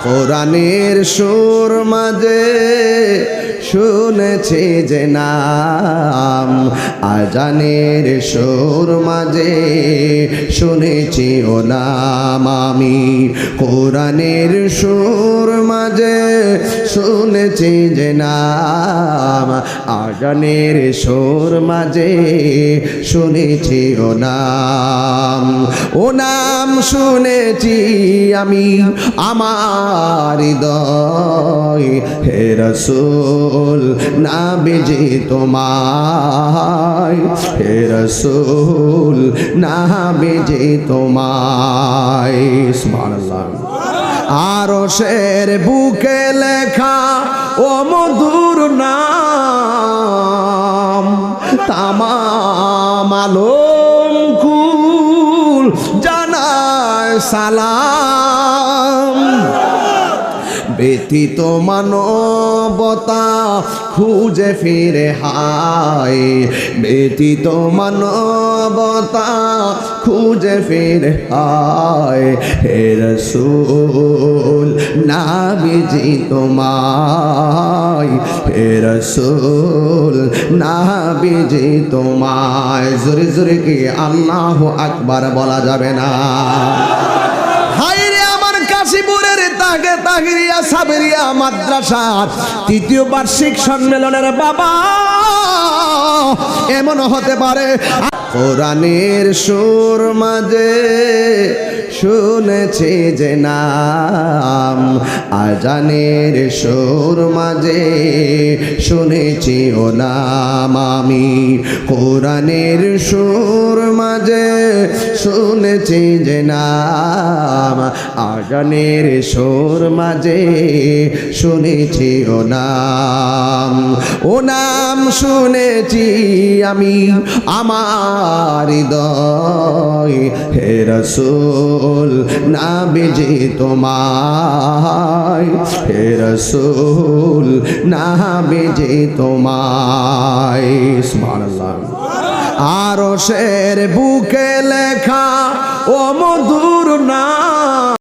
কোরআনের সুর মাঝে শুনেছি যে নাম, আজানের সুর মাঝে শুনেছি ও নাম আমি। কোরআনের সুর মাঝে শুনেছি যে নাম, আজানের সুর মাঝে শুনেছি ও নাম। ও নাম শুনেছি আমি আমার হৃদয়, হে রাসূল নবীজি তোমায়, হে রাসূল নবীজি তোমায়। সুবহানাল্লাহ। আরশের বুকে লেখা ও মধুর নাম, তামাম আলম কুল জানায় সালাম। ব্যতীত মানবতা খুঁজে ফিরে হায়, ব্যতীত মানবতা খুঁজে ফিরে হায়, হে রাসূল নবীজি তোমায়, হে রাসূল নবীজি তোমায়। জোরে জোরে কি আল্লাহু আকবার বলা যাবে না? কাশীপুরের তাহিরিয়া সাবেরিয়া মাদ্রাসার তৃতীয় বার্ষিক সম্মেলনের বাবা এমন হতে পারে কোরআনের সুর মাঝে শুনেছি যে নাম, আজানের সুর মাঝে শুনেছি ও নাম আমি। কোরআনের সুর মাঝে শুনেছি যে নাম, আজানের সুর মাঝে শুনেছি ও নাম। ও নাম শুনেছি আমি আমার হৃদয়, হে রাসূল নবীজি তোমায়, হে রাসূল নবীজি তোমায়। সুবহানাল্লাহ। আরশের বুকে লেখা ও মধুর নাম,